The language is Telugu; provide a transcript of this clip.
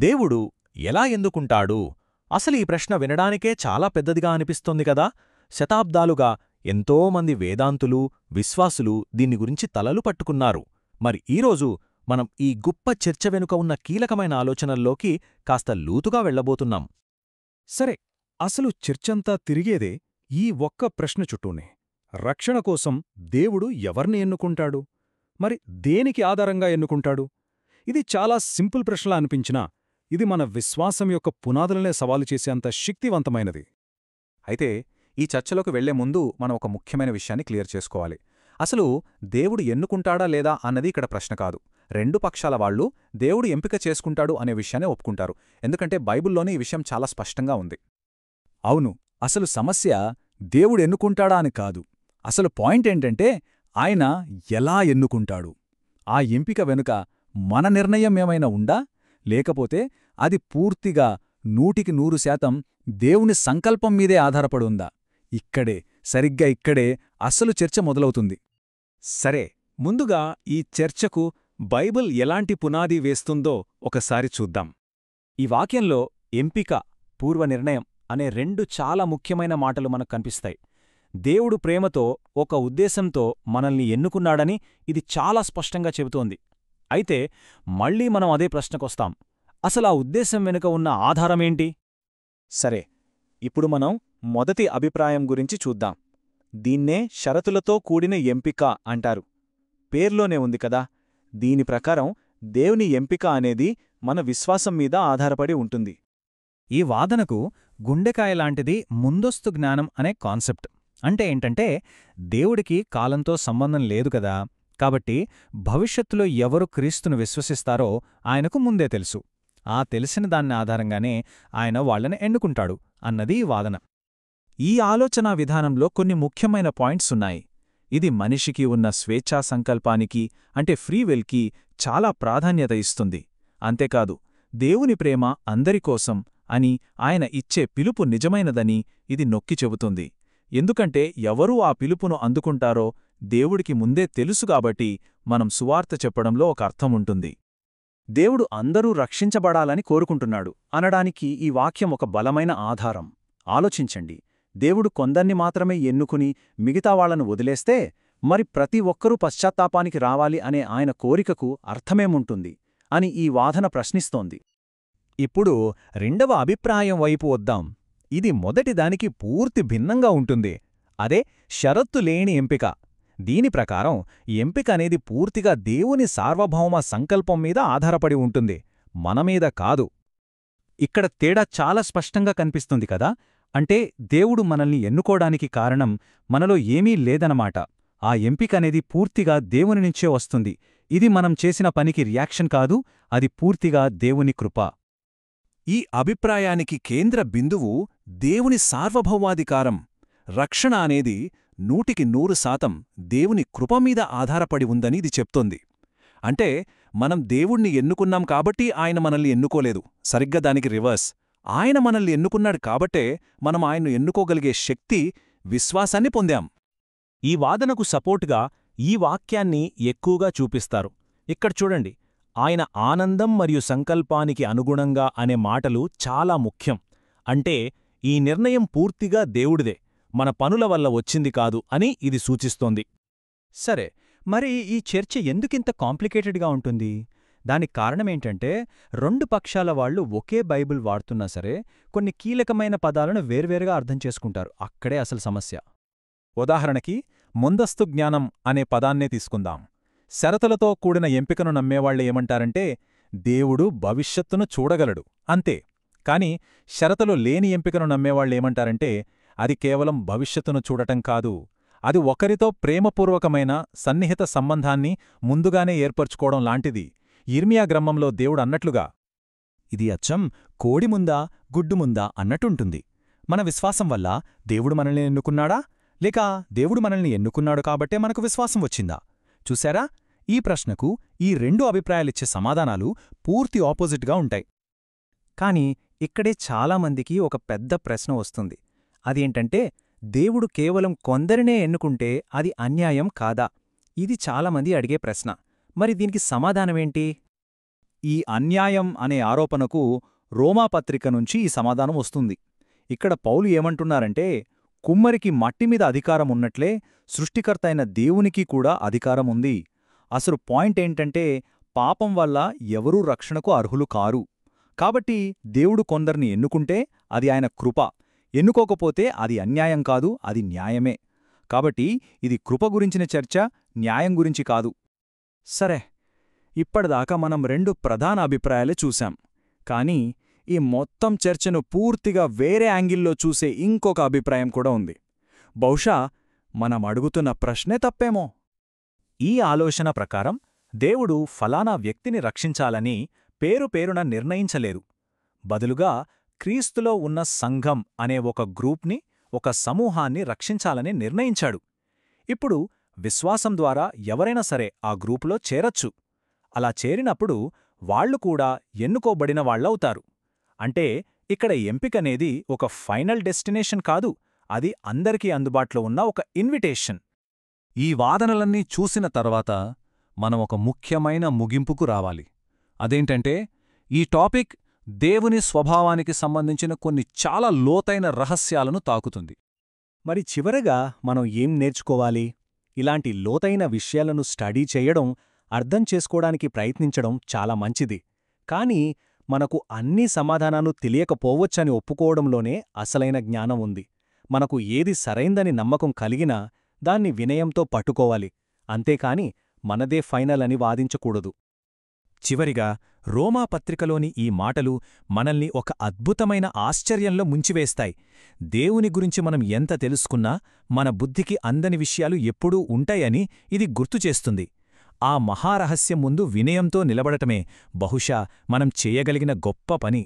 దేవుడు ఎలా ఎందుకుంటాడు? అసలు ఈ ప్రశ్న వినడానికే చాలా పెద్దదిగా అనిపిస్తోంది కదా. శతాబ్దాలుగా ఎంతోమంది వేదాంతులు, విశ్వాసులు దీన్ని గురించి తలలు పట్టుకున్నారు. మరి ఈరోజు మనం ఈ గొప్ప చర్చ వెనుక ఉన్న కీలకమైన ఆలోచనల్లోకి కాస్త లోతుగా వెళ్లబోతున్నాం. సరే, అసలు చర్చంతా తిరిగేదే ఈ ఒక్క ప్రశ్న చుట్టూనే. రక్షణ కోసం దేవుడు ఎవర్ని ఎన్నుకుంటాడు? మరి దేనికి ఆధారంగా ఎన్నుకుంటాడు? ఇది చాలా సింపుల్ ప్రశ్నలా అనిపించినా ఇది మన విశ్వాసం యొక్క పునాదులనే సవాలు చేసేంత శక్తివంతమైనది. అయితే ఈ చర్చలోకి వెళ్లే ముందు మనం ఒక ముఖ్యమైన విషయాన్ని క్లియర్ చేసుకోవాలి. అసలు దేవుడు ఎన్నుకుంటాడా లేదా అన్నది ఇక్కడ ప్రశ్న కాదు. రెండు పక్షాల వాళ్ళు దేవుడు ఎంపిక చేసుకుంటాడు అనే విషయాన్ని ఒప్పుకుంటారు. ఎందుకంటే బైబిల్లోనే ఈ విషయం చాలా స్పష్టంగా ఉంది. అవును, అసలు సమస్య దేవుడు ఎన్నుకుంటాడా అని కాదు. అసలు పాయింట్ ఏంటంటే ఆయన ఎలా ఎన్నుకుంటాడు. ఆ ఎంపిక వెనుక మన నిర్ణయం ఏమైనా ఉందా, లేకపోతే అది పూర్తిగా 100% దేవుని సంకల్పం మీదే ఆధారపడి ఉందా? సరిగ్గా ఇక్కడే అసలు చర్చ మొదలవుతుంది. సరే, ముందుగా ఈ చర్చకు బైబిల్ ఎలాంటి పునాది వేస్తుందో ఒకసారి చూద్దాం. ఈ వాక్యంలో ఎంపిక, పూర్వనిర్ణయం అనే రెండు చాలా ముఖ్యమైన మాటలు మనకు కనిపిస్తాయి. దేవుడు ప్రేమతో, ఒక ఉద్దేశంతో మనల్ని ఎన్నుకున్నాడని ఇది చాలా స్పష్టంగా చెబుతోంది. అయితే మళ్లీ మనం అదే ప్రశ్నకొస్తాం, అసలా ఉద్దేశం వెనుక ఉన్న ఆధారమేంటి? సరే, ఇప్పుడు మనం మొదటి అభిప్రాయం గురించి చూద్దాం. దీన్నే షరతులతో కూడిన ఎంపిక అంటారు. పేర్లోనే ఉంది కదా. దీని ప్రకారం దేవుని ఎంపిక అనేది మన విశ్వాసం మీద ఆధారపడి ఉంటుంది. ఈ వాదనకు గుండెకాయలాంటిది ముందస్తు జ్ఞానం అనే కాన్సెప్ట్. అంటే ఏంటంటే, దేవుడికి కాలంతో సంబంధం లేదు కదా, కాబట్టి భవిష్యత్తులో ఎవరు క్రీస్తును విశ్వసిస్తారో ఆయనకు ముందే తెలుసు. ఆ తెలిసిన దాన్ని ఆధారంగానే ఆయన వాళ్లని ఎన్నుకుంటాడు అన్నది ఈ వాదన. ఈ ఆలోచనా విధానంలో కొన్ని ముఖ్యమైన పాయింట్స్ ఉన్నాయి. ఇది మనిషికి ఉన్న స్వేచ్ఛా సంకల్పానికి, అంటే ఫ్రీవిల్కి చాలా ప్రాధాన్యత ఇస్తుంది. అంతేకాదు, దేవుని ప్రేమ అందరికోసం అని ఆయన ఇచ్చే పిలుపు నిజమైనదని ఇది నొక్కి చెబుతుంది. ఎందుకంటే ఎవరూ ఆ పిలుపును అందుకుంటారో దేవుడికి ముందే తెలుసుగాబట్టి మనం సువార్త చెప్పడంలో ఒక అర్థముంటుంది. దేవుడు అందరూ రక్షించబడాలని కోరుకుంటున్నాడు అనడానికి ఈ వాక్యం ఒక బలమైన ఆధారం. ఆలోచించండి, దేవుడు కొందర్ని మాత్రమే ఎన్నుకుని మిగతా వాళ్లను వదిలేస్తే మరి ప్రతి ఒక్కరూ పశ్చాత్తాపానికి రావాలి అనే ఆయన కోరికకు అర్థమేముంటుంది అని ఈ వాదన ప్రశ్నిస్తోంది. ఇప్పుడు రెండవ అభిప్రాయం వైపు వద్దాం. ఇది మొదటిదానికి పూర్తి భిన్నంగా ఉంటుంది. అదే షరత్తు లేని ఎంపిక. దీని ప్రకారం ఎంపిక అనేది పూర్తిగా దేవుని సార్వభౌమ సంకల్పం మీద ఆధారపడి ఉంటుంది, మనమీద కాదు. ఇక్కడ తేడా చాలా స్పష్టంగా కనిపిస్తుంది కదా. అంటే దేవుడు మనల్ని ఎన్నుకోడానికి కారణం మనలో ఏమీ లేదన్నమాట. ఆ ఎంపికనేది పూర్తిగా దేవుని నుంచే వస్తుంది. ఇది మనం చేసిన పనికి రియాక్షన్ కాదు, అది పూర్తిగా దేవుని కృప. ఈ అభిప్రాయానికి కేంద్ర బిందువు దేవుని సార్వభౌమాధికారం. రక్షణ అనేది 100% దేవుని కృపమీద ఆధారపడి ఉందని ఇది చెప్తోంది. అంటే మనం దేవుణ్ణి ఎన్నుకున్నాం కాబట్టి ఆయన మనల్ని ఎన్నుకోలేదు, సరిగ్గా దానికి రివర్స్. ఆయన మనల్ని ఎన్నుకున్నాడు కాబట్టే మనం ఆయన్ను ఎన్నుకోగలిగే శక్తి, విశ్వాసాన్ని పొందాం. ఈ వాదనకు సపోర్టుగా ఈ వాక్యాన్ని ఎక్కువగా చూపిస్తారు. ఇక్కడ చూడండి, ఆయన ఆనందం మరియు సంకల్పానికి అనుగుణంగా అనే మాటలు చాలా ముఖ్యం. అంటే ఈ నిర్ణయం పూర్తిగా దేవుడిదే, మన పనుల వల్ల వచ్చింది కాదు అని ఇది సూచిస్తోంది. సరే, మరి ఈ చర్చ ఎందుకింత కాంప్లికేటెడ్గా ఉంటుంది? దానికి కారణమేంటంటే, రెండు పక్షాల వాళ్లు ఒకే బైబిల్ వాడుతున్నా సరే కొన్ని కీలకమైన పదాలను వేర్వేరుగా అర్థం చేసుకుంటారు. అక్కడే అసలు సమస్య. ఉదాహరణకి, ముందస్తు జ్ఞానం అనే పదాన్నే తీసుకుందాం. షరతులతో కూడిన ఎంపికను నమ్మేవాళ్లు ఏమంటారంటే, దేవుడు భవిష్యత్తును చూడగలడు అంతే. కాని షరతులు లేని ఎంపికను నమ్మేవాళ్లేమంటారంటే, అది కేవలం భవిష్యత్తును చూడటం కాదు, అది ఒకరితో ప్రేమపూర్వకమైన సన్నిహిత సంబంధాన్ని ముందుగానే ఏర్పరచుకోవడం లాంటిది. యిర్మియా గ్రంథంలో దేవుడన్నట్లుగా, ఇది అచ్చం కోడిముందా గుడ్డుముందా అన్నట్టుంటుంది. మన విశ్వాసం వల్ల దేవుడు మనల్ని ఎన్నుకున్నాడా, లేక దేవుడు మనల్ని ఎన్నుకున్నాడు కాబట్టే మనకు విశ్వాసం వచ్చిందా? చూశారా, ఈ ప్రశ్నకు ఈ రెండు అభిప్రాయాలిచ్చే సమాధానాలు పూర్తి ఆపోజిట్గా ఉంటాయి. కాని ఇక్కడే చాలామందికి ఒక పెద్ద ప్రశ్న వస్తుంది. అదేంటంటే, దేవుడు కేవలం కొందరినే ఎన్నుకుంటే అది అన్యాయం కాదా? ఇది చాలామంది అడిగే ప్రశ్న. మరి దీనికి సమాధానమేంటి? ఈ అన్యాయం అనే ఆరోపణకు రోమాపత్రిక నుంచి ఈ సమాధానం వస్తుంది. ఇక్కడ పౌలు ఏమంటున్నారంటే, కుమ్మరికి మట్టిమీద అధికారం ఉన్నట్లే సృష్టికర్త అయిన దేవునికి కూడా అధికారం ఉంది. అసలు పాయింట్ ఏంటంటే, పాపం వల్ల ఎవరూ రక్షణకు అర్హులు కారు. కాబట్టి దేవుడు కొందరిని ఎన్నుకుంటే అది ఆయన కృప, ఎన్నుకోకపోతే అది అన్యాయం కాదు, అది న్యాయమే. కాబట్టి ఇది కృప గురించిన చర్చ, న్యాయం గురించి కాదు. సరే, ఇప్పటిదాకా మనం 2 ప్రధాన అభిప్రాయాలు చూశాం. కానీ ఈ మొత్తం చర్చను పూర్తిగా వేరే యాంగిల్లో చూసే ఇంకొక అభిప్రాయం కూడా ఉంది. బహుశా మనం అడుగుతున్న ప్రశ్నే తప్పేమో. ఈ ఆలోచన ప్రకారం దేవుడు ఫలానా వ్యక్తిని రక్షించాలని పేరుపేరున నిర్ణయించలేదు. బదులుగా క్రీస్తులో ఉన్న సంఘం అనే ఒక గ్రూప్ని, ఒక సమూహాన్ని రక్షించాలని నిర్ణయించాడు. ఇప్పుడు విశ్వాసం ద్వారా ఎవరైనా సరే ఆ గ్రూపులో చేరొచ్చు. అలా చేరినప్పుడు వాళ్లు కూడా ఎన్నుకోబడిన వాళ్లవుతారు. అంటే ఇక్కడ ఎంపికనేది ఒక ఫైనల్ డెస్టినేషన్ కాదు, అది అందరికీ అందుబాటులో ఉన్న ఒక ఇన్విటేషన్. ఈ వాదనలన్నీ చూసిన తర్వాత మనం ఒక ముఖ్యమైన ముగింపుకు రావాలి. అదేంటంటే, ఈ టాపిక్ దేవుని స్వభావానికి సంబంధించిన కొన్ని చాలా లోతైన రహస్యాలను తాకుతుంది. మరి చివరగా మనం ఏం నేర్చుకోవాలి? ఇలాంటి లోతైన విషయాలను స్టడీ చేయడం, అర్థం చేసుకోవడానికి ప్రయత్నించడం చాలా మంచిది. కానీ మనకు అన్ని సమాధానాలు తెలియకపోవచ్చని ఒప్పుకోవడంలోనే అసలైన జ్ఞానం ఉంది. మనకు ఏది సరైందని నమ్మకం కలిగినా దాన్ని వినయంతో పట్టుకోవాలి, అంతేకాని మనదే ఫైనల్ అని వాదించకూడదు. చివరిగా రోమా పత్రికలోని ఈ మాటలు మనల్ని ఒక అద్భుతమైన ఆశ్చర్యంలో ముంచివేస్తాయి. దేవుని గురించి మనం ఎంత తెలుసుకున్నా మన బుద్ధికి అందని విషయాలు ఎప్పుడూ ఉంటాయని ఇది గుర్తుచేస్తుంది. ఆ మహారహస్యం ముందు వినయంతో నిలబడటమే బహుశా మనం చేయగలిగిన గొప్ప పని.